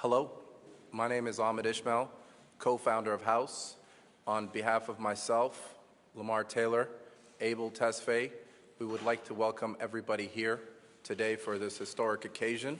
Hello, my name is Ahmed Ishmael, co-founder of House. On behalf of myself, Lamar Taylor, Abel Tesfaye, we would like to welcome everybody here today for this historic occasion.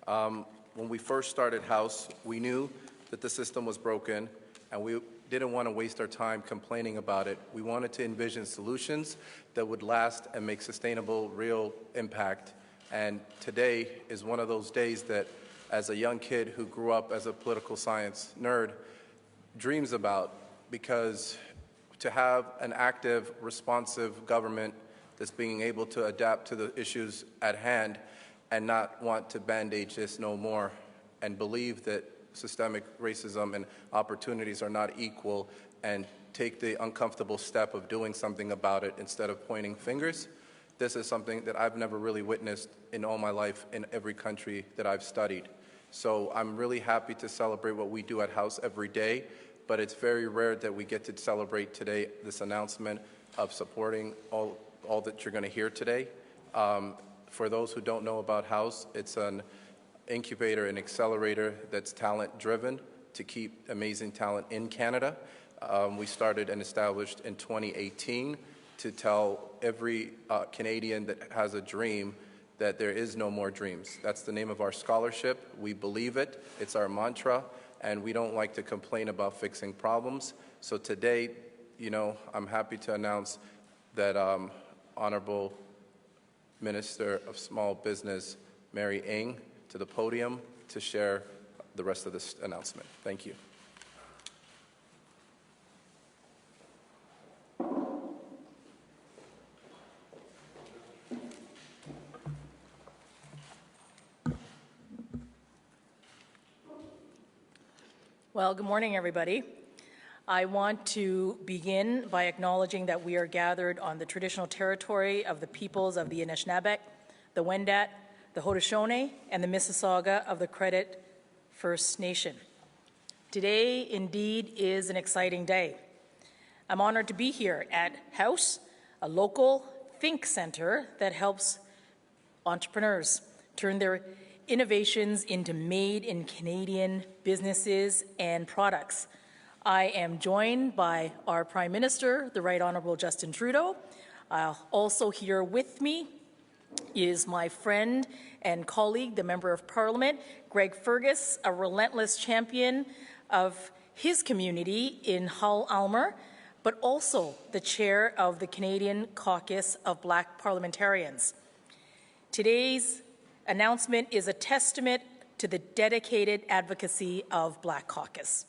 When we first started House, we knew that the system was broken and we didn't want to waste our time complaining about it. We wanted to envision solutions that would last and make sustainable, real impact. And today is one of those days that, as a young kid who grew up as a political science nerd, dreams about, because to have an active, responsive government that's being able to adapt to the issues at hand and not want to bandage this no more and believe that systemic racism and opportunities are not equal and take the uncomfortable step of doing something about it instead of pointing fingers. This is something that I've never really witnessed in all my life in every country that I've studied. So I'm really happy to celebrate what we do at House every day, but it's very rare that we get to celebrate today this announcement of supporting all that you're going to hear today. For those who don't know about House, it's an incubator and accelerator that's talent-driven to keep amazing talent in Canada. We started and established in 2018 to tell every Canadian that has a dream that there is no more dreams. That's the name of our scholarship. We believe it. It's our mantra, and we don't like to complain about fixing problems. So today, I'm happy to announce that Honourable Minister of Small Business, Mary Ng, to the podium to share the rest of this announcement. Thank you. Well, good morning, everybody. I want to begin by acknowledging that we are gathered on the traditional territory of the peoples of the Anishinaabe, the Wendat, the Haudenosaunee, and the Mississauga of the Credit First Nation. Today, indeed, is an exciting day. I'm honored to be here at House, a local think center that helps entrepreneurs turn their innovations into made-in-Canadian businesses and products. I am joined by our Prime Minister, the Right Honourable Justin Trudeau. Also here with me is my friend and colleague, the Member of Parliament, Greg Fergus, a relentless champion of his community in Hull-Almer, but also the chair of the Canadian Caucus of Black Parliamentarians. Today's announcement is a testament to the dedicated advocacy of Black Caucus,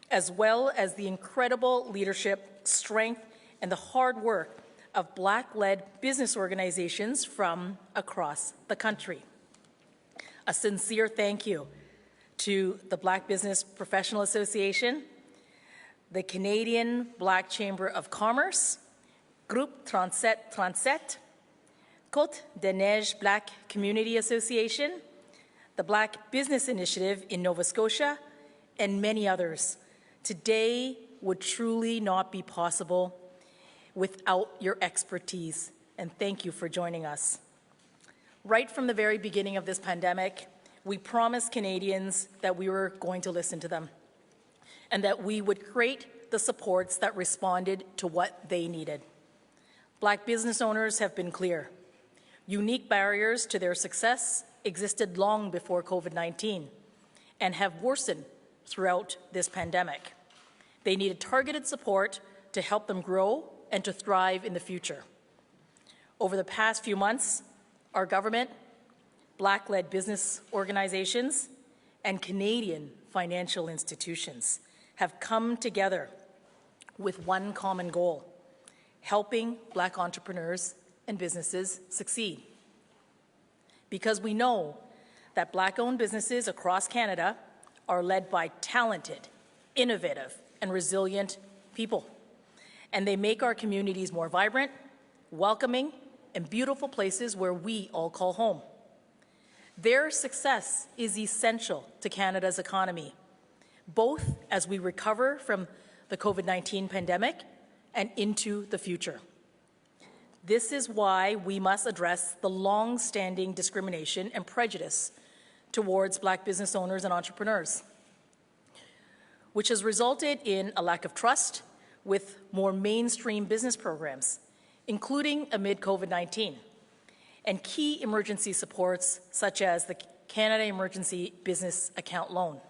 as well as the incredible leadership, strength, and the hard work of Black-led business organizations from across the country. A sincere thank you to the Black Business Professional Association, the Canadian Black Chamber of Commerce, Groupe 3737, Côte de Neige Black Community Association, the Black Business Initiative in Nova Scotia, and many others. Today would truly not be possible without your expertise, and thank you for joining us. Right from the very beginning of this pandemic, we promised Canadians that we were going to listen to them and that we would create the supports that responded to what they needed. Black business owners have been clear. Unique barriers to their success existed long before COVID-19 and have worsened throughout this pandemic. They needed targeted support to help them grow and to thrive in the future. Over the past few months, our government, Black-led business organizations, and Canadian financial institutions have come together with one common goal: helping Black entrepreneurs and businesses succeed. Because we know that Black-owned businesses across Canada are led by talented, innovative, and resilient people. And they make our communities more vibrant, welcoming, and beautiful places where we all call home. Their success is essential to Canada's economy, both as we recover from the COVID-19 pandemic and into the future. This is why we must address the long-standing discrimination and prejudice towards Black business owners and entrepreneurs, which has resulted in a lack of trust with more mainstream business programs, including amid COVID-19, and key emergency supports such as the Canada Emergency Business Account Loan.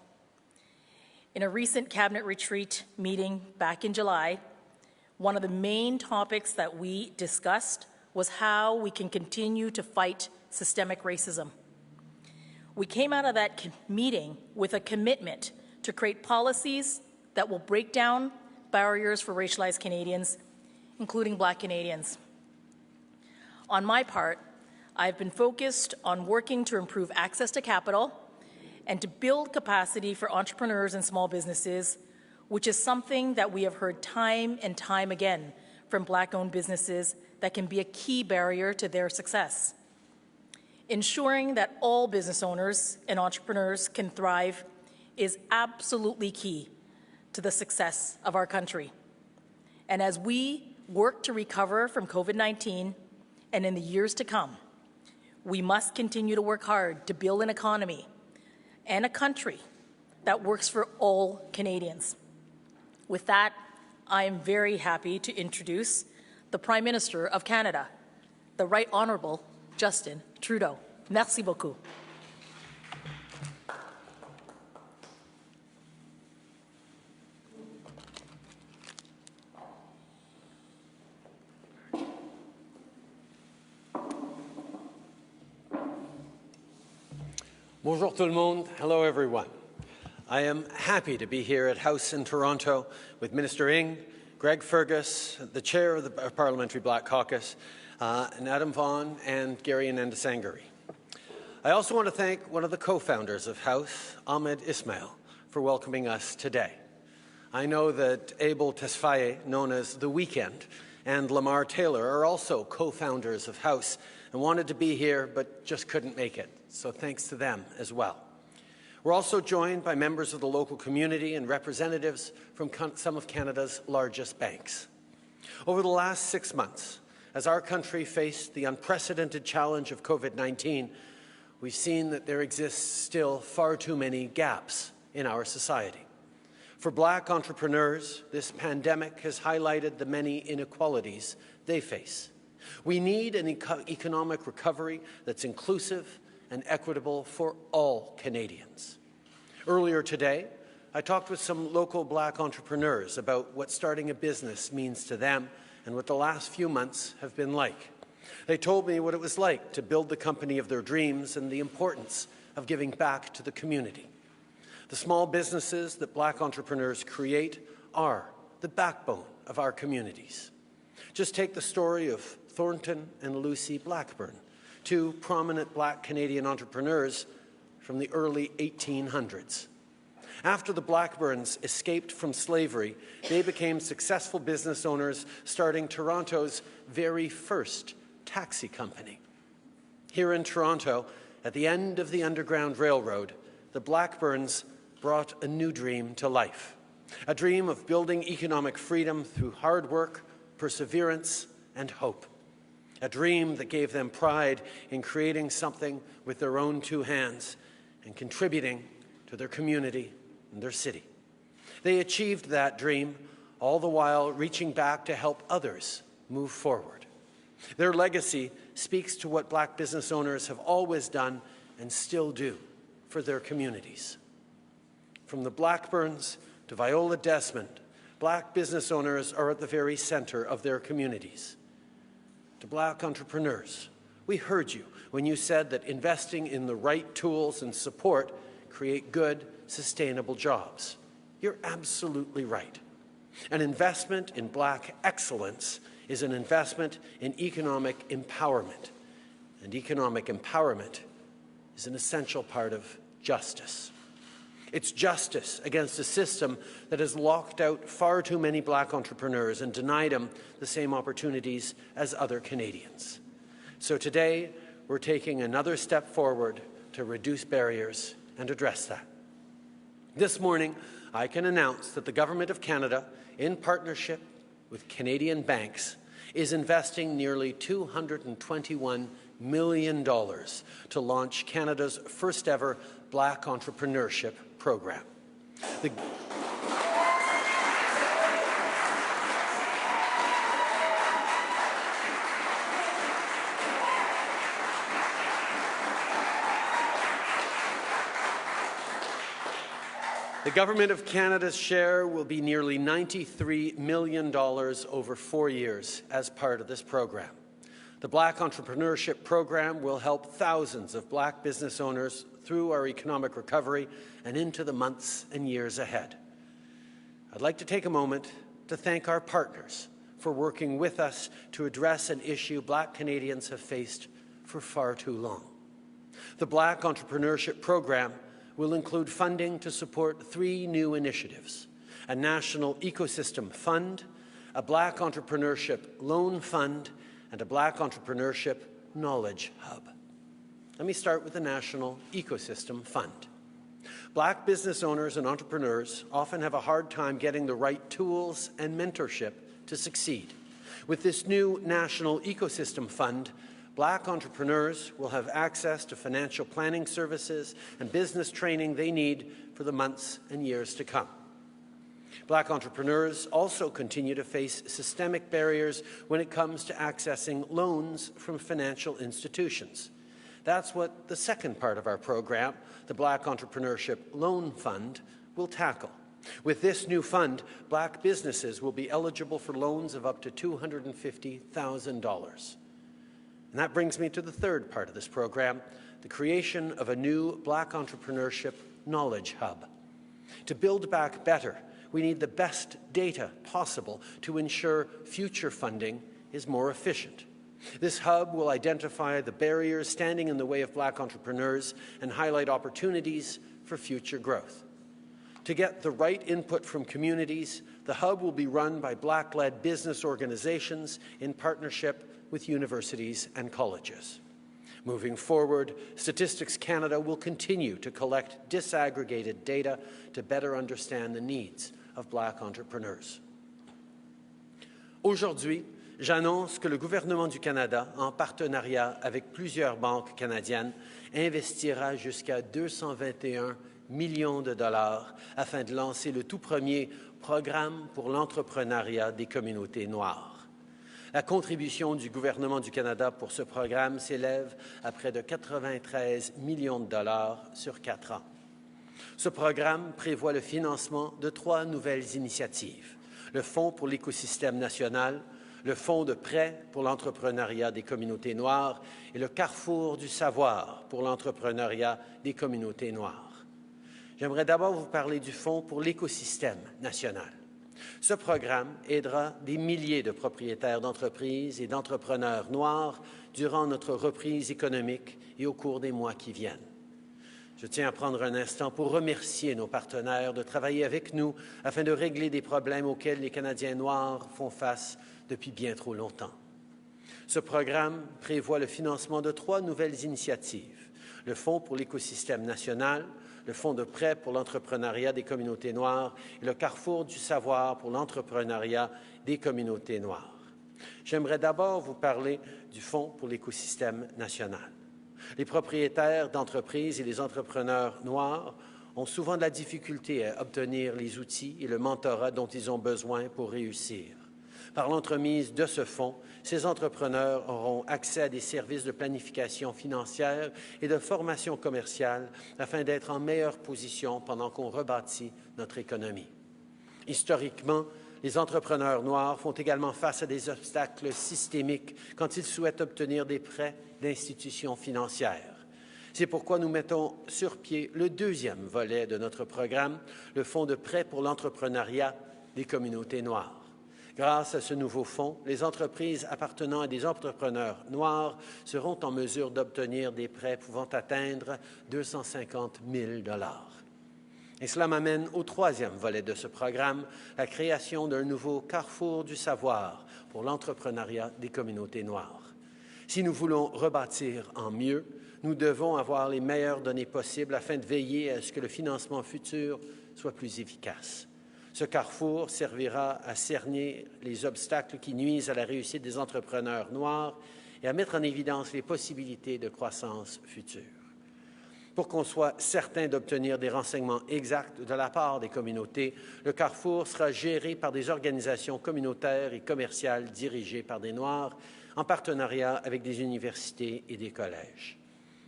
In a recent cabinet retreat meeting back in July, one of the main topics that we discussed was how we can continue to fight systemic racism. We came out of that meeting with a commitment to create policies that will break down barriers for racialized Canadians, including Black Canadians. On my part, I've been focused on working to improve access to capital and to build capacity for entrepreneurs and small businesses, which is something that we have heard time and time again from Black-owned businesses that can be a key barrier to their success. Ensuring that all business owners and entrepreneurs can thrive is absolutely key to the success of our country. And as we work to recover from COVID-19 and in the years to come, we must continue to work hard to build an economy and a country that works for all Canadians. With that, I am very happy to introduce the Prime Minister of Canada, the Right Honourable Justin Trudeau. Merci beaucoup. Bonjour tout le monde. Hello, everyone. I am happy to be here at House in Toronto with Minister Ng, Greg Fergus, the Chair of the Parliamentary Black Caucus, and Adam Vaughan and Gary Anandasangari. I also want to thank one of the co-founders of House, Ahmed Ismail, for welcoming us today. I know that Abel Tesfaye, known as The Weekend, and Lamar Taylor are also co-founders of House and wanted to be here but just couldn't make it. So thanks to them as well. We're also joined by members of the local community and representatives from some of Canada's largest banks. Over the last 6 months, as our country faced the unprecedented challenge of COVID-19, we've seen that there exists still far too many gaps in our society. For Black entrepreneurs, this pandemic has highlighted the many inequalities they face. We need an economic recovery that's inclusive and equitable for all Canadians. Earlier today, I talked with some local Black entrepreneurs about what starting a business means to them and what the last few months have been like. They told me what it was like to build the company of their dreams and the importance of giving back to the community. The small businesses that Black entrepreneurs create are the backbone of our communities. Just take the story of Thornton and Lucy Blackburn, two prominent Black Canadian entrepreneurs from the early 1800s. After the Blackburns escaped from slavery, they became successful business owners, starting Toronto's very first taxi company. Here in Toronto, at the end of the Underground Railroad, the Blackburns brought a new dream to life, a dream of building economic freedom through hard work, perseverance, and hope. A dream that gave them pride in creating something with their own two hands and contributing to their community and their city. They achieved that dream, all the while reaching back to help others move forward. Their legacy speaks to what Black business owners have always done and still do for their communities. From the Blackburns to Viola Desmond, Black business owners are at the very center of their communities. To Black entrepreneurs, we heard you when you said that investing in the right tools and support create good, sustainable jobs. You're absolutely right. An investment in Black excellence is an investment in economic empowerment, and economic empowerment is an essential part of justice. It's justice against a system that has locked out far too many Black entrepreneurs and denied them the same opportunities as other Canadians. So today, we're taking another step forward to reduce barriers and address that. This morning, I can announce that the Government of Canada, in partnership with Canadian banks, is investing nearly $221 million to launch Canada's first ever Black Entrepreneurship Program. The Government of Canada's share will be nearly $93 million over 4 years as part of this program. The Black Entrepreneurship Program will help thousands of Black business owners through our economic recovery and into the months and years ahead. I'd like to take a moment to thank our partners for working with us to address an issue Black Canadians have faced for far too long. The Black Entrepreneurship Program will include funding to support 3 new initiatives: a National Ecosystem Fund, a Black Entrepreneurship Loan Fund, and a Black Entrepreneurship Knowledge Hub. Let me start with the National Ecosystem Fund. Black business owners and entrepreneurs often have a hard time getting the right tools and mentorship to succeed. With this new National Ecosystem Fund, Black entrepreneurs will have access to financial planning services and business training they need for the months and years to come. Black entrepreneurs also continue to face systemic barriers when it comes to accessing loans from financial institutions. That's what the second part of our program, the Black Entrepreneurship Loan Fund, will tackle. With this new fund, Black businesses will be eligible for loans of up to $250,000. And that brings me to the third part of this program, the creation of a new Black Entrepreneurship Knowledge Hub. To build back better, we need the best data possible to ensure future funding is more efficient. This hub will identify the barriers standing in the way of Black entrepreneurs and highlight opportunities for future growth. To get the right input from communities, the hub will be run by Black-led business organizations in partnership with universities and colleges. Moving forward, Statistics Canada will continue to collect disaggregated data to better understand the needs of Black entrepreneurs. Aujourd'hui, j'annonce que le gouvernement du Canada, en partenariat avec plusieurs banques canadiennes, investira jusqu'à 221 millions de dollars afin de lancer le tout premier programme pour l'entrepreneuriat des communautés noires. La contribution du gouvernement du Canada pour ce programme s'élève à près de 93 millions de dollars sur 4 ans. Ce programme prévoit le financement de 3 nouvelles initiatives: le Fonds pour l'écosystème national, le Fonds de prêt pour l'entrepreneuriat des communautés noires et le Carrefour du savoir pour l'entrepreneuriat des communautés noires. J'aimerais d'abord vous parler du Fonds pour l'écosystème national. Ce programme aidera des milliers de propriétaires d'entreprises et d'entrepreneurs noirs durant notre reprise économique et au cours des mois qui viennent. Je tiens à prendre un instant pour remercier nos partenaires de travailler avec nous afin de régler des problèmes auxquels les Canadiens noirs font face depuis bien trop longtemps. Ce programme prévoit le financement de 3 nouvelles initiatives: le Fonds pour l'écosystème national, le Fonds de prêt pour l'entrepreneuriat des communautés noires et le Carrefour du savoir pour l'entrepreneuriat des communautés noires. J'aimerais d'abord vous parler du Fonds pour l'écosystème national. Les propriétaires d'entreprises et les entrepreneurs noirs ont souvent de la difficulté à obtenir les outils et le mentorat dont ils ont besoin pour réussir. Par l'entremise de ce fonds, ces entrepreneurs auront accès à des services de planification financière et de formation commerciale afin d'être en meilleure position pendant qu'on rebâtit notre économie. Historiquement, les entrepreneurs noirs font également face à des obstacles systémiques quand ils souhaitent obtenir des prêts d'institutions financières. C'est pourquoi nous mettons sur pied le deuxième volet de notre programme, le Fonds de prêt pour l'entrepreneuriat des communautés noires. Grâce à ce nouveau fonds, les entreprises appartenant à des entrepreneurs noirs seront en mesure d'obtenir des prêts pouvant atteindre 250 000 $. Et cela m'amène au troisième volet de ce programme, la création d'un nouveau carrefour du savoir pour l'entrepreneuriat des communautés noires. Si nous voulons rebâtir en mieux, nous devons avoir les meilleures données possibles afin de veiller à ce que le financement futur soit plus efficace. Ce carrefour servira à cerner les obstacles qui nuisent à la réussite des entrepreneurs noirs et à mettre en évidence les possibilités de croissance future. Pour qu'on soit certain d'obtenir des renseignements exacts de la part des communautés, le Carrefour sera géré par des organisations communautaires et commerciales dirigées par des Noirs, en partenariat avec des universités et des collèges.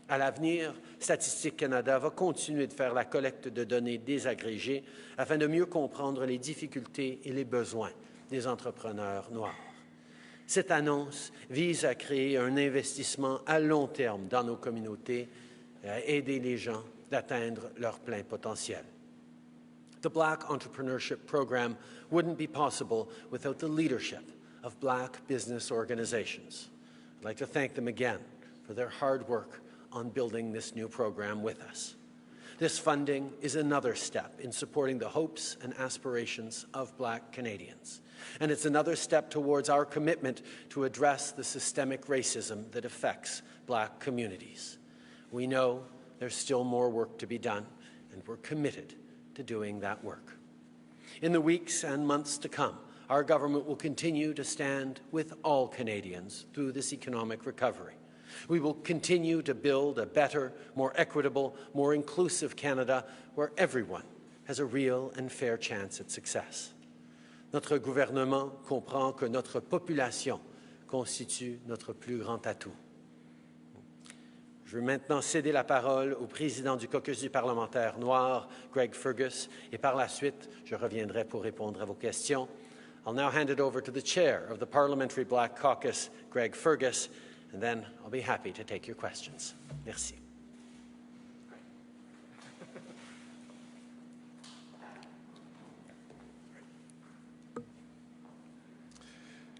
À l'avenir, Statistique Canada va continuer de faire la collecte de données désagrégées afin de mieux comprendre les difficultés et les besoins des entrepreneurs noirs. Cette annonce vise à créer un investissement à long terme dans nos communautés et à aider les gens d'atteindre leur plein potentiel. The Black Entrepreneurship Program wouldn't be possible without the leadership of Black business organizations. I'd like to thank them again for their hard work on building this new program with us. This funding is another step in supporting the hopes and aspirations of Black Canadians. And it's another step towards our commitment to address the systemic racism that affects Black communities. We know there's still more work to be done, and we're committed to doing that work. In the weeks and months to come, our government will continue to stand with all Canadians through this economic recovery. We will continue to build a better, more equitable, more inclusive Canada where everyone has a real and fair chance at success. Notre gouvernement comprend que notre population constitue notre plus grand atout. Je veux maintenant céder la parole au président du caucus du parlementaire noir, Greg Fergus, et par la suite, je reviendrai pour répondre à vos questions. I'll now hand it over to the chair of the Parliamentary Black Caucus, Greg Fergus, and then I'll be happy to take your questions. Merci.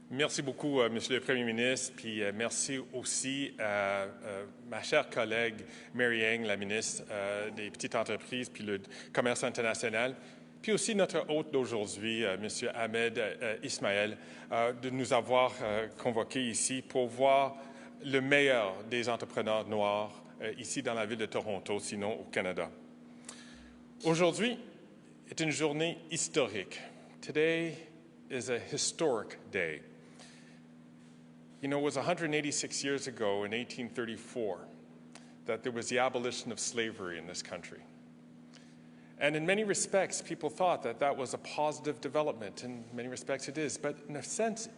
Merci beaucoup, Monsieur le Premier ministre, puis merci aussi à ma chère collègue Mary Ng, la ministre des Petites Entreprises puis le Commerce international, puis aussi notre hôte d'aujourd'hui, Monsieur Ahmed Ismaël, de nous avoir convoqués ici pour voir le meilleur des entrepreneurs noirs ici dans la ville de Toronto, sinon au Canada. Aujourd'hui est une journée historique. Today is a historic day. You know, it was 186 years ago in 1834 that there was the abolition of slavery in this country. And in many respects, people thought that that was a positive development. In many respects, it is. But in a sense,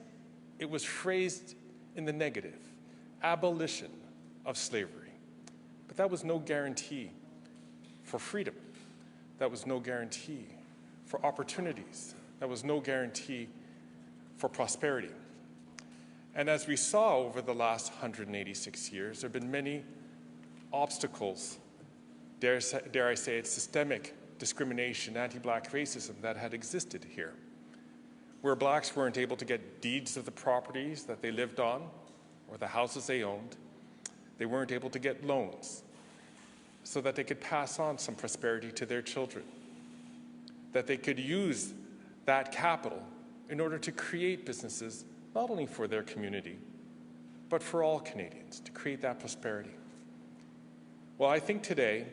it was phrased in the negative. Abolition of slavery. But that was no guarantee for freedom. That was no guarantee for opportunities. That was no guarantee for prosperity. And as we saw over the last 186 years, there have been many obstacles, dare I say it, systemic discrimination, anti-Black racism that had existed here, where Blacks weren't able to get deeds of the properties that they lived on or the houses they owned. They weren't able to get loans so that they could pass on some prosperity to their children, that they could use that capital in order to create businesses not only for their community, but for all Canadians, to create that prosperity. Well, I think today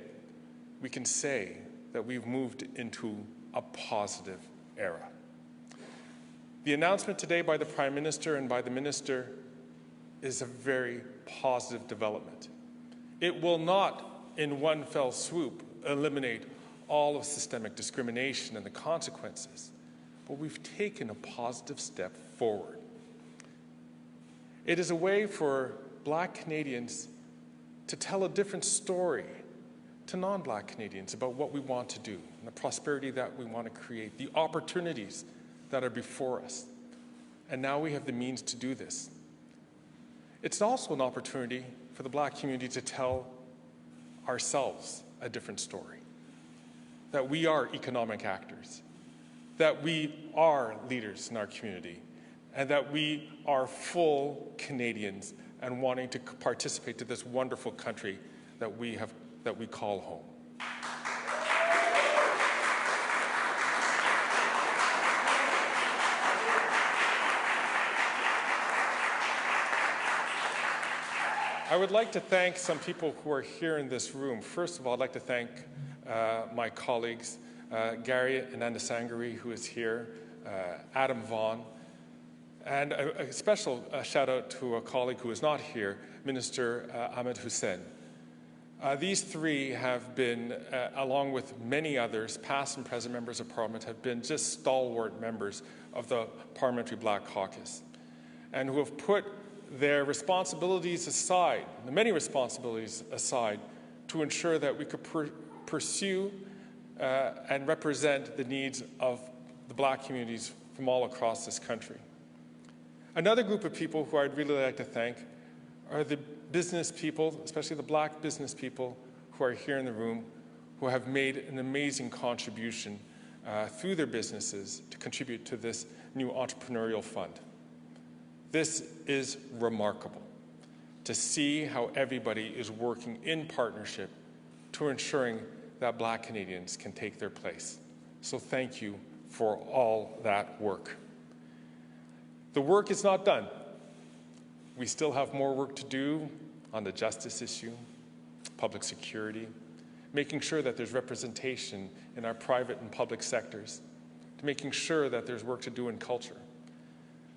we can say that we've moved into a positive era. The announcement today by the Prime Minister and by the Minister is a very positive development. It will not, in one fell swoop, eliminate all of systemic discrimination and the consequences, but we've taken a positive step forward. It is a way for Black Canadians to tell a different story to non-Black Canadians about what we want to do and the prosperity that we want to create, the opportunities that are before us. And now we have the means to do this. It's also an opportunity for the Black community to tell ourselves a different story, that we are economic actors, that we are leaders in our community, and that we are full Canadians and wanting to participate to this wonderful country that we call home. I would like to thank some people who are here in this room. First of all, I'd like to thank my colleagues, Gary Anandasangari, who is here, Adam Vaughan, and a special shout out to a colleague who is not here, Minister Ahmed Hussein. These three have been, along with many others, past and present members of Parliament, have been just stalwart members of the Parliamentary Black Caucus, and who have put their responsibilities aside, the many responsibilities aside, to ensure that we could pursue and represent the needs of the Black communities from all across this country. Another group of people who I'd really like to thank are the business people, especially the Black business people who are here in the room, who have made an amazing contribution through their businesses to contribute to this new entrepreneurial fund. This is remarkable, to see how everybody is working in partnership to ensuring that Black Canadians can take their place. So thank you for all that work. The work is not done. We still have more work to do on the justice issue, public security, making sure that there's representation in our private and public sectors, to making sure that there's work to do in culture.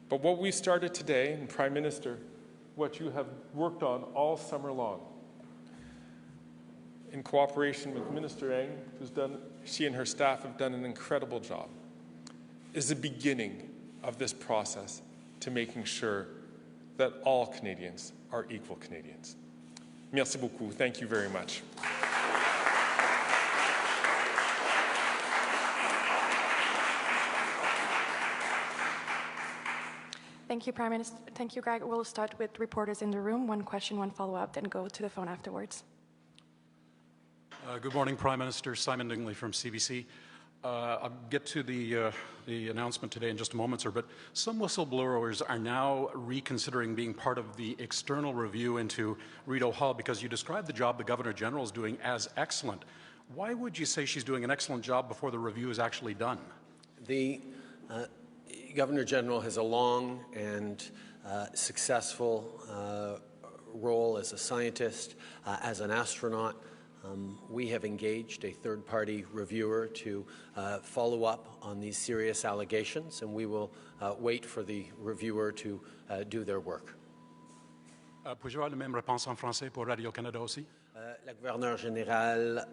But what we started today, and Prime Minister, what you have worked on all summer long, in cooperation with Minister Eng, she and her staff have done an incredible job, is the beginning of this process to making sure that all Canadians are equal Canadians. Merci beaucoup. Thank you very much. Thank you, Prime Minister. Thank you, Greg. We'll start with reporters in the room. One question, one follow-up, then go to the phone afterwards. Good morning, Prime Minister. Simon Dingley from CBC. I'll get to the announcement today in just a moment, sir, but some whistleblowers are now reconsidering being part of the external review into Rideau Hall because you described the job the Governor-General is doing as excellent. Why would you say she's doing an excellent job before the review is actually done? The Governor-General has a long and successful role as a scientist, as an astronaut. We have engaged a third-party reviewer to follow up on these serious allegations, and we will wait for the reviewer to do their work. Puis-je avoir la même réponse en français pour Radio-Canada aussi? La gouverneure générale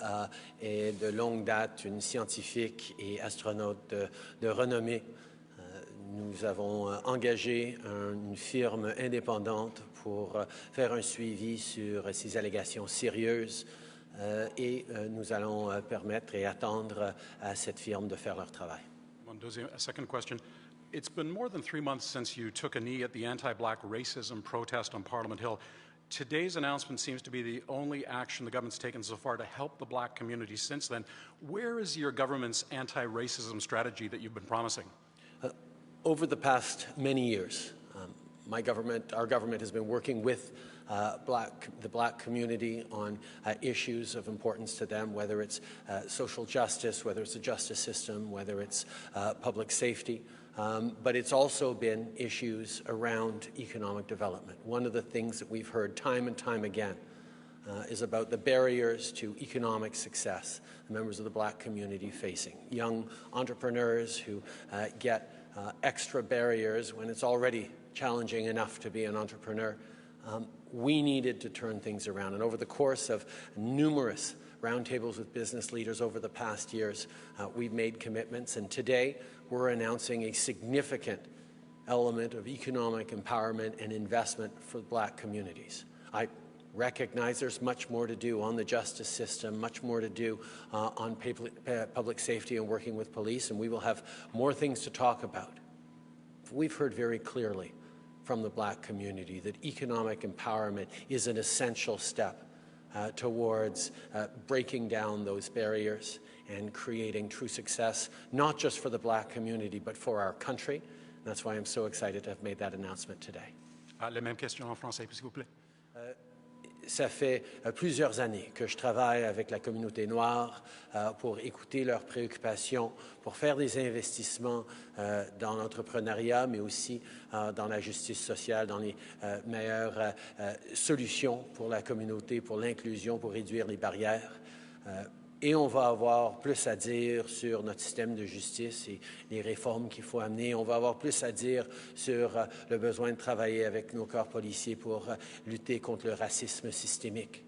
est de longue date une scientifique et astronaute de renommée. Nous avons engagé une firme indépendante pour faire un suivi sur ces allégations sérieuses. Et nous allons permettre et attendre à cette firme de faire leur travail. A second question. It's been more than 3 months since you took a knee at the anti-Black racism protest on Parliament Hill. Today's announcement seems to be the only action the government's taken so far to help the Black community since then. Where is your government's anti-racism strategy that you've been promising? Over the past many years, our government has been working with the Black community on issues of importance to them, whether it's social justice, whether it's the justice system, whether it's public safety. But it's also been issues around economic development. One of the things that we've heard time and time again is about the barriers to economic success the members of the Black community facing. Young entrepreneurs who get extra barriers when it's already challenging enough to be an entrepreneur. We needed to turn things around. And over the course of numerous roundtables with business leaders over the past years, we've made commitments. And today, we're announcing a significant element of economic empowerment and investment for Black communities. I recognize there's much more to do on the justice system, much more to do on public safety and working with police, and we will have more things to talk about. We've heard very clearly from the Black community that economic empowerment is an essential step towards breaking down those barriers and creating true success, not just for the Black community, but for our country. And that's why I'm so excited to have made that announcement today. La même question en français, s'il vous plaît. Ça fait plusieurs années que je travaille avec la communauté noire pour écouter leurs préoccupations, pour faire des investissements dans l'entrepreneuriat, mais aussi dans la justice sociale, dans les meilleures solutions pour la communauté, pour l'inclusion, pour réduire les barrières. Et on va avoir plus à dire sur notre système de justice et les réformes qu'il faut amener. On va avoir plus à dire sur le besoin de travailler avec nos corps policiers pour lutter contre le racisme systémique.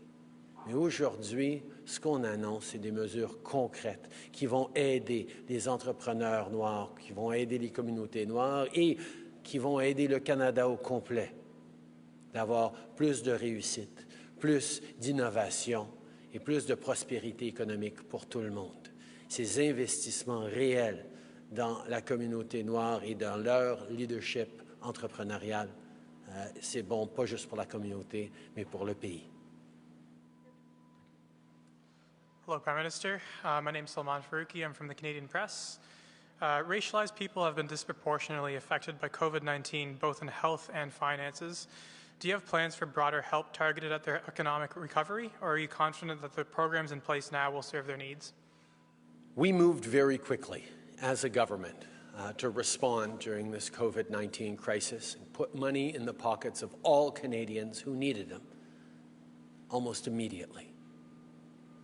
Mais aujourd'hui, ce qu'on annonce, c'est des mesures concrètes qui vont aider les entrepreneurs noirs, qui vont aider les communautés noires et qui vont aider le Canada au complet d'avoir plus de réussite, plus d'innovation et plus de prospérité économique pour tout le monde. Ces investissements réels dans la communauté noire et dans leur leadership entrepreneurial, c'est bon pas juste pour la communauté, mais pour le pays. Hello, Prime Minister. My name is Salman Faruqi. I'm from the Canadian Press. Racialized people have been disproportionately affected by COVID-19, both in health and finances. Do you have plans for broader help targeted at their economic recovery, or are you confident that the programs in place now will serve their needs? We moved very quickly as a government to respond during this COVID-19 crisis and put money in the pockets of all Canadians who needed them almost immediately.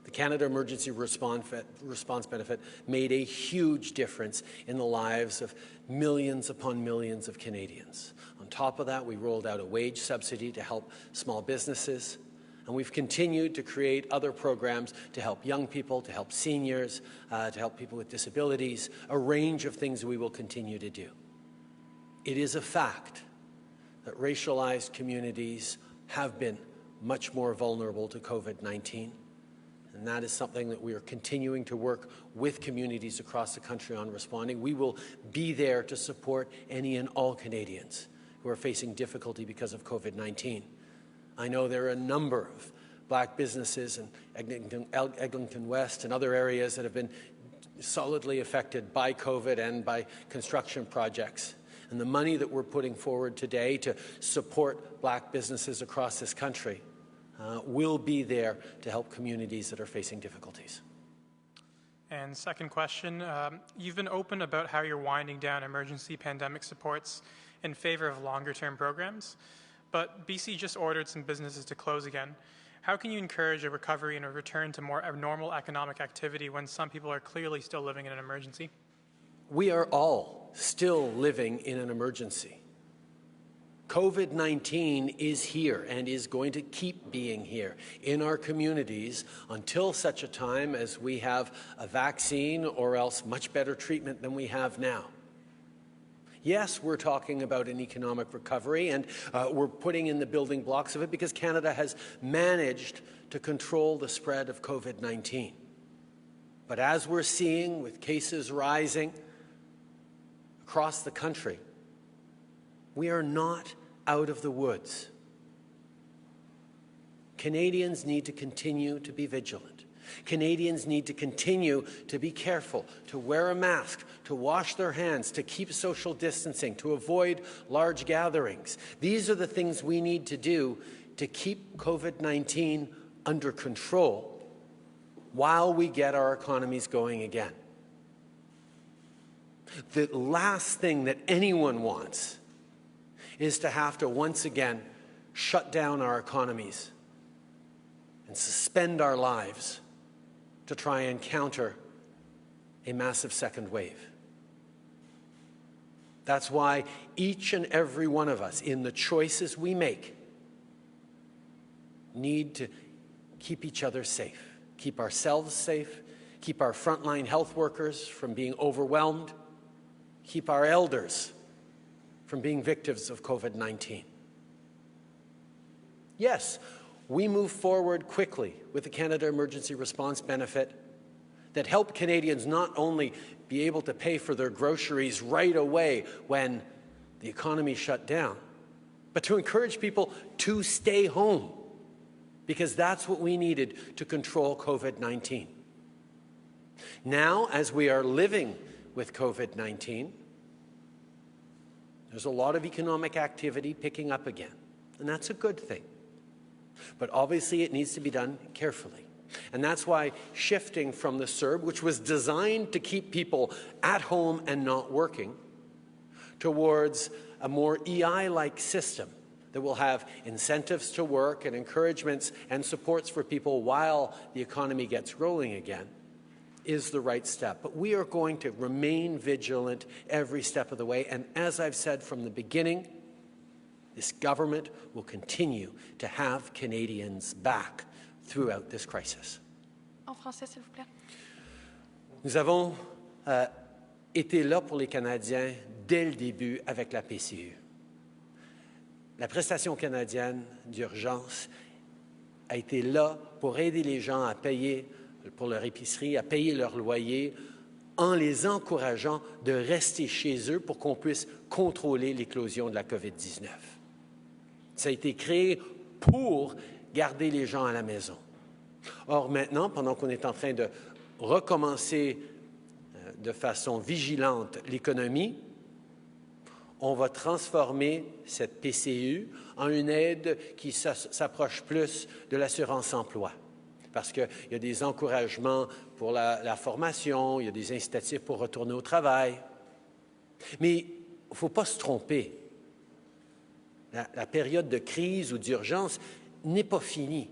The Canada Emergency Response Benefit made a huge difference in the lives of millions upon millions of Canadians. On top of that, we rolled out a wage subsidy to help small businesses, and we've continued to create other programs to help young people, to help seniors, to help people with disabilities, a range of things we will continue to do. It is a fact that racialized communities have been much more vulnerable to COVID-19. And that is something that we are continuing to work with communities across the country on responding. We will be there to support any and all Canadians who are facing difficulty because of COVID-19. I know there are a number of black businesses in Eglinton West and other areas that have been solidly affected by COVID and by construction projects. And the money that we're putting forward today to support black businesses across this country will be there to help communities that are facing difficulties. And second question, you've been open about how you're winding down emergency pandemic supports in favor of longer-term programs, but BC just ordered some businesses to close again. How can you encourage a recovery and a return to more normal economic activity when some people are clearly still living in an emergency? We are all still living in an emergency. COVID-19 is here and is going to keep being here in our communities until such a time as we have a vaccine or else much better treatment than we have now. Yes, we're talking about an economic recovery, and we're putting in the building blocks of it because Canada has managed to control the spread of COVID-19. But as we're seeing with cases rising across the country, we are not out of the woods. Canadians need to continue to be vigilant. Canadians need to continue to be careful, to wear a mask, to wash their hands, to keep social distancing, to avoid large gatherings. These are the things we need to do to keep COVID-19 under control while we get our economies going again. The last thing that anyone wants is to have to once again shut down our economies and suspend our lives to try and counter a massive second wave. That's why each and every one of us, in the choices we make, need to keep each other safe, keep ourselves safe, keep our frontline health workers from being overwhelmed, keep our elders from being victims of COVID-19. Yes, we move forward quickly with the Canada Emergency Response Benefit that helped Canadians not only be able to pay for their groceries right away when the economy shut down, but to encourage people to stay home, because that's what we needed to control COVID-19. Now, as we are living with COVID-19, there's a lot of economic activity picking up again, and that's a good thing. But obviously it needs to be done carefully. And that's why shifting from the CERB, which was designed to keep people at home and not working, towards a more EI-like system that will have incentives to work and encouragements and supports for people while the economy gets rolling again, is the right step. But we are going to remain vigilant every step of the way. And as I've said from the beginning, this government will continue to have Canadians' back throughout this crisis. En français, s'il vous plaît. Nous avons été là pour les Canadiens dès le début avec la PCU. La prestation canadienne d'urgence a été là pour aider les gens à payer pour leur épicerie, à payer leur loyer, en les encourageant de rester chez eux pour qu'on puisse contrôler l'éclosion de la COVID-19. Ça a été créé pour garder les gens à la maison. Or, maintenant, pendant qu'on est en train de recommencer de façon vigilante l'économie, on va transformer cette PCU en une aide qui s'approche plus de l'assurance-emploi. Parce qu'il y a des encouragements pour la formation, il y a des incitatifs pour retourner au travail. Mais il ne faut pas se tromper. La période de crise ou d'urgence n'est pas finie.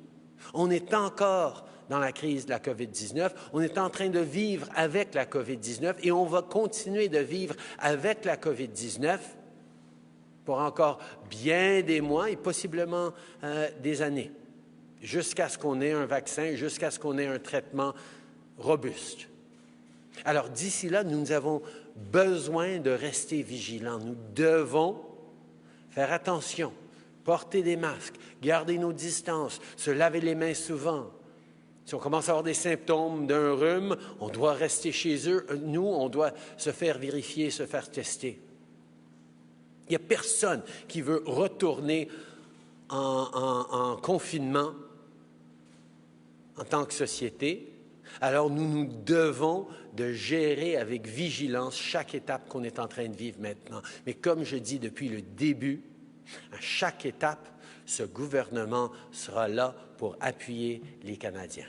On est encore dans la crise de la COVID-19. On est en train de vivre avec la COVID-19 et on va continuer de vivre avec la COVID-19 pour encore bien des mois et possiblement des années, jusqu'à ce qu'on ait un vaccin, jusqu'à ce qu'on ait un traitement robuste. Alors, d'ici là, nous avons besoin de rester vigilants. Nous devons faire attention, porter des masques, garder nos distances, se laver les mains souvent. Si on commence à avoir des symptômes d'un rhume, on doit rester chez eux. Nous, on doit se faire vérifier, se faire tester. Il n'y a personne qui veut retourner en confinement en tant que société. Alors, nous devons de gérer avec vigilance chaque étape qu'on est en train de vivre maintenant. Mais comme je dis depuis le début, à chaque étape, ce gouvernement sera là pour appuyer les Canadiens.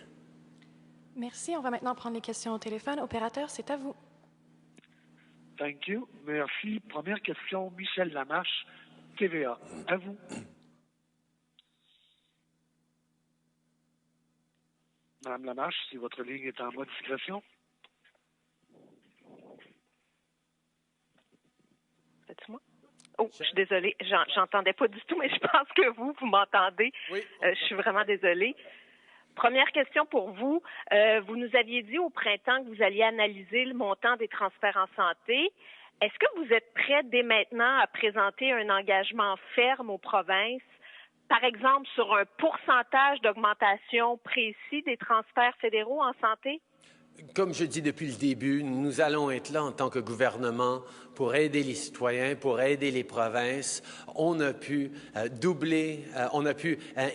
Merci. On va maintenant prendre les questions au téléphone. Opérateur, c'est à vous. Thank you. Merci. Première question, Michel Lamarche, TVA. À vous. Madame Lamarche, si votre ligne est en mode discrétion. C'est-tu moi? Oh, je suis désolée. J'entendais pas du tout, mais je pense que vous m'entendez. Oui. Je suis vraiment désolée. Première question pour vous. Vous nous aviez dit au printemps que vous alliez analyser le montant des transferts en santé. Est-ce que vous êtes prêt dès maintenant à présenter un engagement ferme aux provinces, par exemple sur un pourcentage d'augmentation précis des transferts fédéraux en santé? Comme je dis depuis le début, nous allons être là en tant que gouvernement pour aider les citoyens, pour aider les provinces. On a pu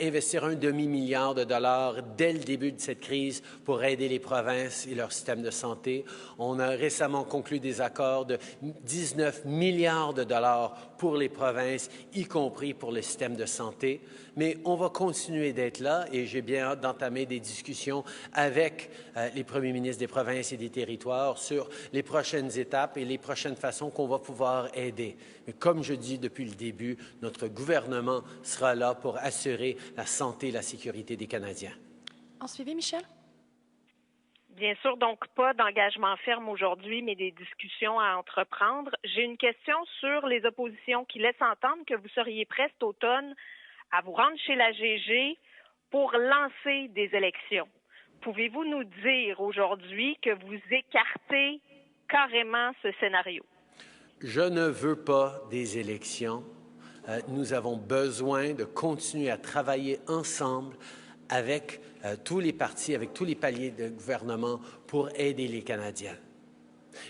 investir un demi-milliard de dollars dès le début de cette crise pour aider les provinces et leur système de santé. On a récemment conclu des accords de 19 milliards de dollars pour les provinces, y compris pour le système de santé. Mais on va continuer d'être là et j'ai bien hâte d'entamer des discussions avec les premiers ministres des provinces et des territoires sur les prochaines étapes et les prochaines façons qu'on va pouvoir aider. Mais comme je dis depuis le début, notre gouvernement sera là pour assurer la santé et la sécurité des Canadiens. En suivi, Michel? Bien sûr, donc pas d'engagement ferme aujourd'hui, mais des discussions à entreprendre. J'ai une question sur les oppositions qui laissent entendre que vous seriez prêt cet automne à vous rendre chez la GG pour lancer des élections. Pouvez-vous nous dire aujourd'hui que vous écartez carrément ce scénario? Je ne veux pas des élections. Nous avons besoin de continuer à travailler ensemble avec tous les partis, avec tous les paliers de gouvernement pour aider les Canadiens.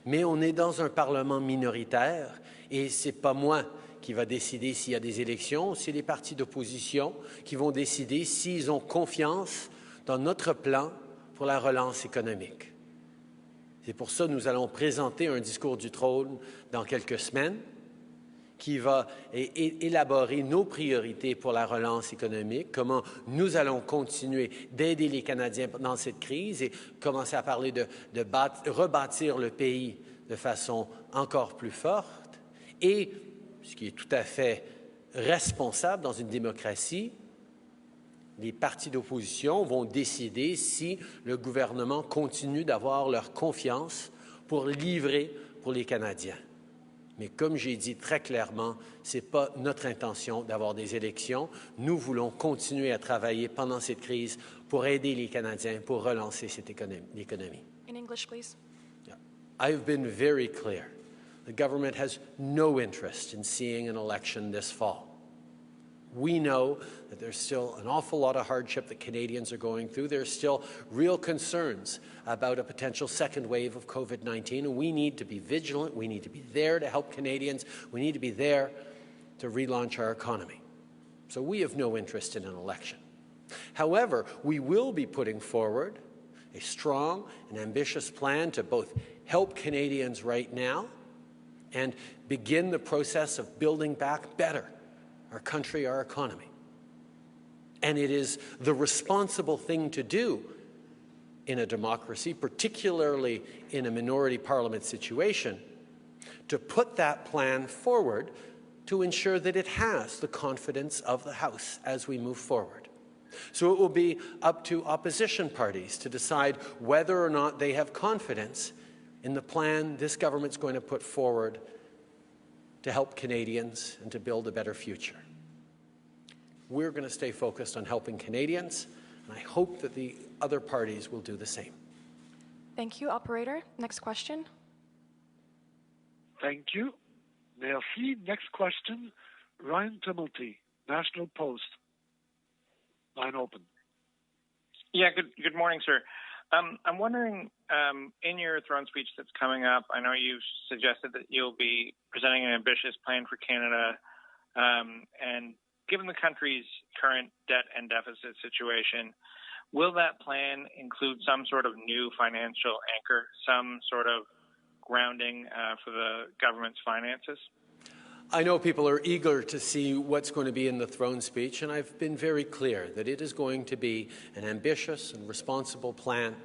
Mais on est dans un Parlement minoritaire et ce n'est pas moi qui va décider s'il y a des élections, c'est les partis d'opposition qui vont décider s'ils ont confiance dans notre plan pour la relance économique. C'est pour ça que nous allons présenter un discours du trône dans quelques semaines qui va élaborer nos priorités pour la relance économique, comment nous allons continuer d'aider les Canadiens dans cette crise et commencer à parler de rebâtir le pays de façon encore plus forte. Et, ce qui est tout à fait responsable dans une démocratie, les partis d'opposition vont décider si le gouvernement continue d'avoir leur confiance pour livrer pour les Canadiens. Mais comme j'ai dit très clairement, ce n'est pas notre intention d'avoir des élections. Nous voulons continuer à travailler pendant cette crise pour aider les Canadiens, pour relancer cette l'économie. In English, please. I've been very clear. The government has no interest in seeing an election this fall. We know that there's still an awful lot of hardship that Canadians are going through. There's still real concerns about a potential second wave of COVID-19, and we need to be vigilant. We need to be there to help Canadians. We need to be there to relaunch our economy. So we have no interest in an election. However, we will be putting forward a strong and ambitious plan to both help Canadians right now and begin the process of building back better our country, our economy. And it is the responsible thing to do in a democracy, particularly in a minority parliament situation, to put that plan forward to ensure that it has the confidence of the House as we move forward. So it will be up to opposition parties to decide whether or not they have confidence in the plan this government's going to put forward to help Canadians and to build a better future. We're going to stay focused on helping Canadians, and I hope that the other parties will do the same. Thank you. Operator, next question. Thank you. Merci. Next question, Ryan Tumulty, National Post. Line open. Yeah, good morning, sir. I'm wondering, in your throne speech that's coming up, I know you suggested that you'll be presenting an ambitious plan for Canada, and given the country's current debt and deficit situation, will that plan include some sort of new financial anchor, some sort of grounding for the government's finances? I know people are eager to see what's going to be in the throne speech, and I've been very clear that it is going to be an ambitious and responsible plan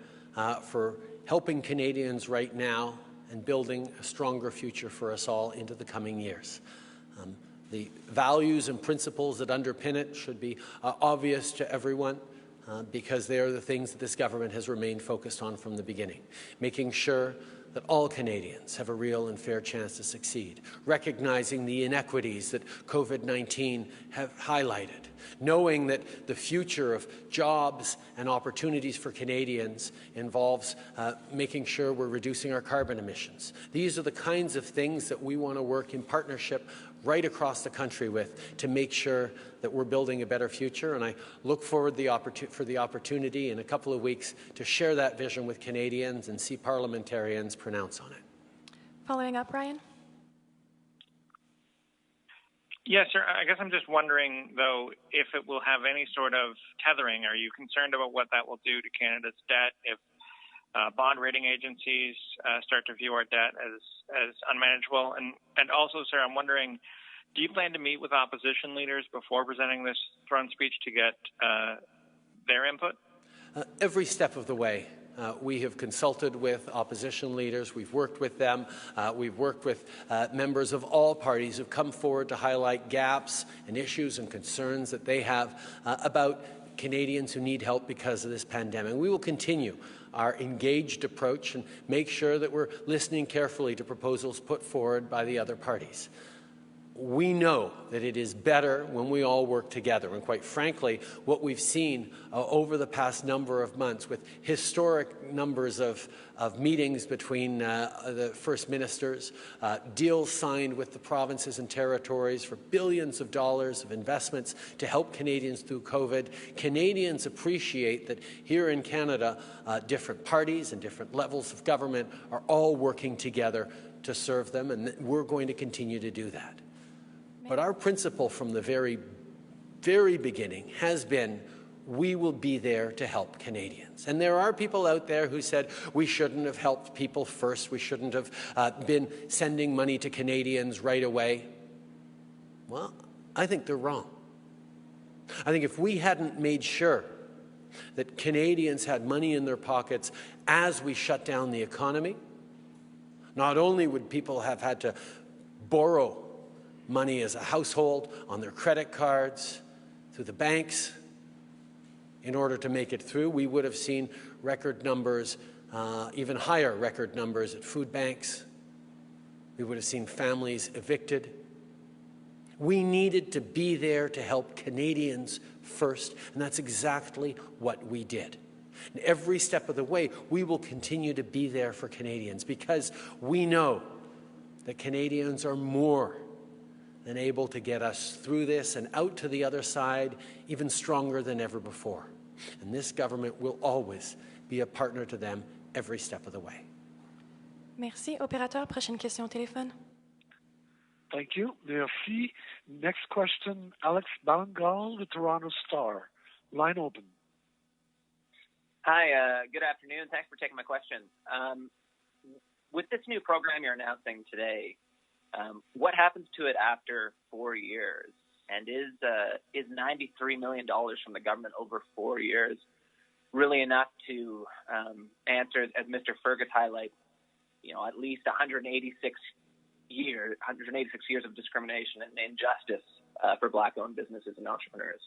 for helping Canadians right now and building a stronger future for us all into the coming years. The values and principles that underpin it should be obvious to everyone because they are the things that this government has remained focused on from the beginning, making sure that all Canadians have a real and fair chance to succeed, recognizing the inequities that COVID-19 have highlighted, knowing that the future of jobs and opportunities for Canadians involves making sure we're reducing our carbon emissions. These are the kinds of things that we want to work in partnership right across the country with to make sure that we're building a better future. And I look forward for the opportunity in a couple of weeks to share that vision with Canadians and see parliamentarians pronounce on it. Following up, Ryan? Yes, sir. I guess I'm just wondering, though, if it will have any sort of tethering. Are you concerned about what that will do to Canada's debt if bond rating agencies start to view our debt as unmanageable? And also, sir, I'm wondering, do you plan to meet with opposition leaders before presenting this throne speech to get their input? Every step of the way. We have consulted with opposition leaders. We've worked with them. We've worked with members of all parties who've come forward to highlight gaps and issues and concerns that they have about Canadians who need help because of this pandemic. We will continue our engaged approach and make sure that we're listening carefully to proposals put forward by the other parties. We know that it is better when we all work together. And quite frankly, what we've seen over the past number of months with historic numbers of meetings between the First Ministers, deals signed with the provinces and territories for billions of dollars of investments to help Canadians through COVID. Canadians appreciate that here in Canada, different parties and different levels of government are all working together to serve them, and we're going to continue to do that. But our principle from the very, very beginning has been we will be there to help Canadians. And there are people out there who said we shouldn't have helped people first, we shouldn't have been sending money to Canadians right away. Well, I think they're wrong. I think if we hadn't made sure that Canadians had money in their pockets as we shut down the economy, not only would people have had to borrow money as a household on their credit cards, through the banks, in order to make it through, we would have seen record numbers, even higher record numbers at food banks. We would have seen families evicted. We needed to be there to help Canadians first, and that's exactly what we did. And every step of the way, we will continue to be there for Canadians because we know that Canadians are more than able to get us through this and out to the other side even stronger than ever before. And this government will always be a partner to them every step of the way. Merci. Opérateur, prochaine question au téléphone. Thank you. Merci. Next question, Alex Balangal, the Toronto Star. Line open. Hi, good afternoon. Thanks for taking my question. With this new program you're announcing today, what happens to it after 4 years? And is $93 million from the government over 4 years really enough to answer, as Mr. Fergus highlights, at least 186 years of discrimination and injustice for Black-owned businesses and entrepreneurs?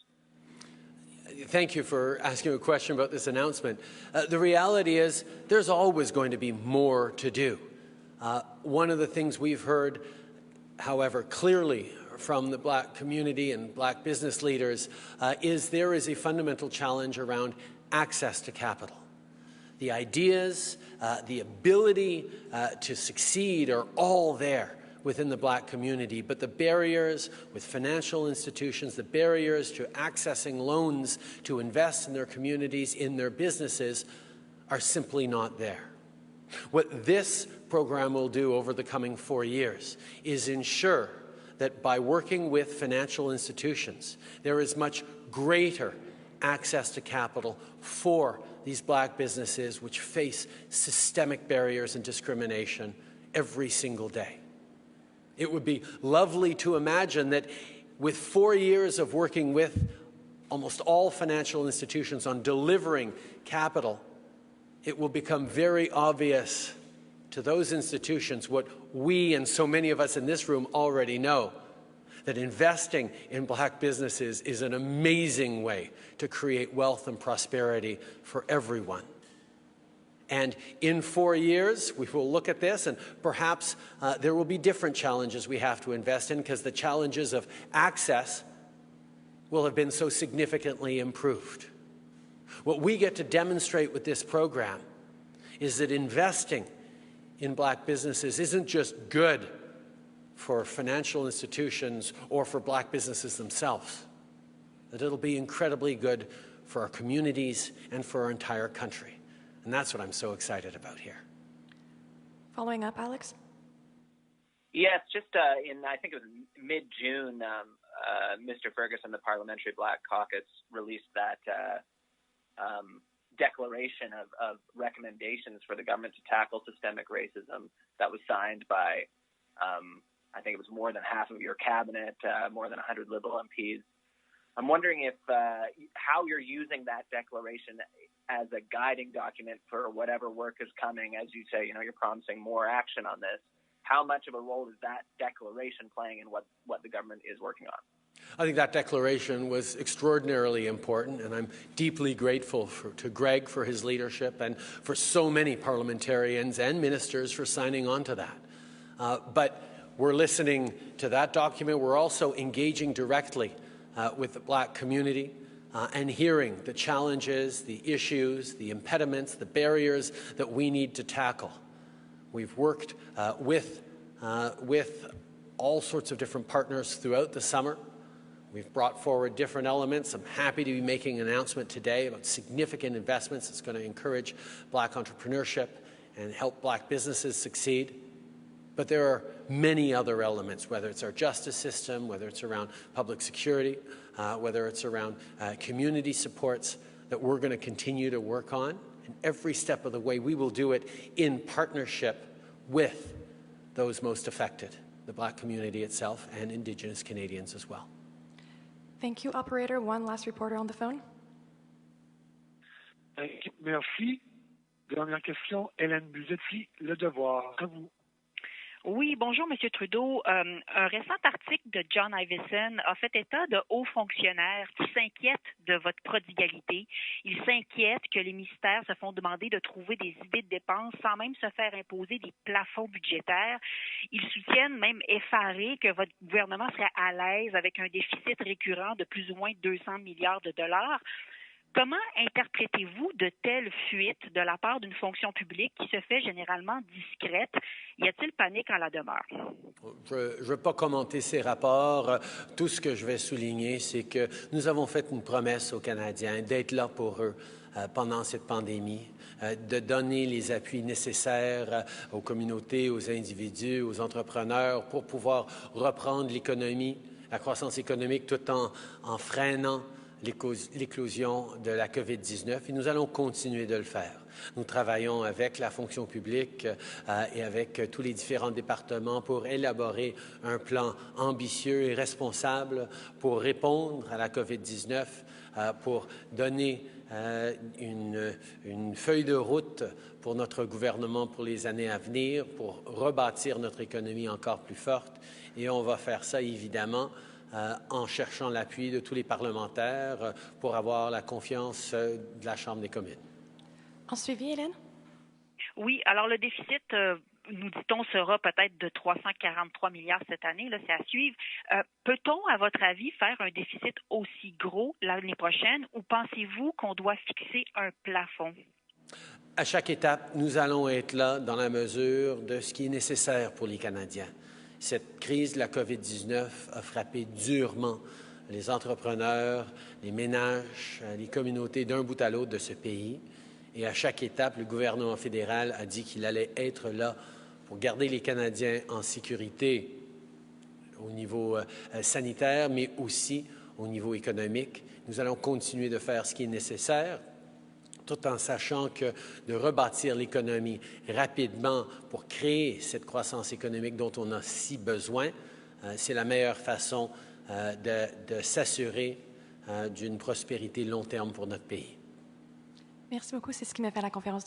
Thank you for asking a question about this announcement. The reality is there's always going to be more to do. One of the things we've heard, however, clearly from the Black community and Black business leaders is there is a fundamental challenge around access to capital. The ideas, the ability to succeed are all there within the Black community, but the barriers with financial institutions, the barriers to accessing loans to invest in their communities, in their businesses, are simply not there. What this program will do over the coming 4 years is ensure that by working with financial institutions, there is much greater access to capital for these Black businesses which face systemic barriers and discrimination every single day. It would be lovely to imagine that with 4 years of working with almost all financial institutions on delivering capital, it will become very obvious to those institutions what we and so many of us in this room already know, that investing in Black businesses is an amazing way to create wealth and prosperity for everyone. And in 4 years, we will look at this, and perhaps there will be different challenges we have to invest in because the challenges of access will have been so significantly improved. What we get to demonstrate with this program is that investing in Black businesses isn't just good for financial institutions or for Black businesses themselves, that it'll be incredibly good for our communities and for our entire country. And that's what I'm so excited about here. Following up, Alex? Yes, just in, I think it was mid-June, Mr. Fergus and the Parliamentary Black Caucus released that declaration of recommendations for the government to tackle systemic racism that was signed by, I think it was more than half of your cabinet, more than 100 Liberal MPs. I'm wondering if how you're using that declaration as a guiding document for whatever work is coming. As you say, you're promising more action on this. How much of a role is that declaration playing in what the government is working on? I think that declaration was extraordinarily important, and I'm deeply grateful to Greg for his leadership and for so many parliamentarians and ministers for signing on to that. But we're listening to that document. We're also engaging directly with the Black community and hearing the challenges, the issues, the impediments, the barriers that we need to tackle. We've worked with all sorts of different partners throughout the summer. We've brought forward different elements. I'm happy to be making an announcement today about significant investments that's going to encourage Black entrepreneurship and help Black businesses succeed. But there are many other elements, whether it's our justice system, whether it's around public security, whether it's around community supports, that we're going to continue to work on. And every step of the way, we will do it in partnership with those most affected, the Black community itself and Indigenous Canadians as well. Thank you, operator. One last reporter on the phone. Thank you. Merci. Dernière question, Hélène Buzetti, Le Devoir. À vous. Oui, bonjour, Monsieur Trudeau. Un récent article de John Ivison a fait état de hauts fonctionnaires qui s'inquiètent de votre prodigalité. Ils s'inquiètent que les ministères se font demander de trouver des idées de dépenses sans même se faire imposer des plafonds budgétaires. Ils soutiennent, même effarés, que votre gouvernement serait à l'aise avec un déficit récurrent de plus ou moins 200 milliards de dollars. Comment interprétez-vous de telles fuites de la part d'une fonction publique qui se fait généralement discrète? Y a-t-il panique en la demeure? Je ne veux pas commenter ces rapports. Tout ce que je vais souligner, c'est que nous avons fait une promesse aux Canadiens d'être là pour eux pendant cette pandémie, de donner les appuis nécessaires aux communautés, aux individus, aux entrepreneurs pour pouvoir reprendre l'économie, la croissance économique, tout en freinant l'éclosion de la COVID-19 et nous allons continuer de le faire. Nous travaillons avec la fonction publique et avec tous les différents départements pour élaborer un plan ambitieux et responsable pour répondre à la COVID-19, pour donner une feuille de route pour notre gouvernement pour les années à venir, pour rebâtir notre économie encore plus forte. Et on va faire ça, évidemment, en cherchant l'appui de tous les parlementaires pour avoir la confiance de la Chambre des communes. En suivi, Hélène? Oui, alors le déficit, nous dit-on, sera peut-être de 343 milliards cette année, là, c'est à suivre. Peut-on, à votre avis, faire un déficit aussi gros l'année prochaine ou pensez-vous qu'on doit fixer un plafond? À chaque étape, nous allons être là dans la mesure de ce qui est nécessaire pour les Canadiens. Cette crise de la COVID-19 a frappé durement les entrepreneurs, les ménages, les communautés d'un bout à l'autre de ce pays. Et à chaque étape, le gouvernement fédéral a dit qu'il allait être là pour garder les Canadiens en sécurité au niveau sanitaire, mais aussi au niveau économique. Nous allons continuer de faire ce qui est nécessaire, tout en sachant que de rebâtir l'économie rapidement pour créer cette croissance économique dont on a si besoin, c'est la meilleure façon de s'assurer d'une prospérité long terme pour notre pays. Merci beaucoup. C'est ce qui m'a fait la conférence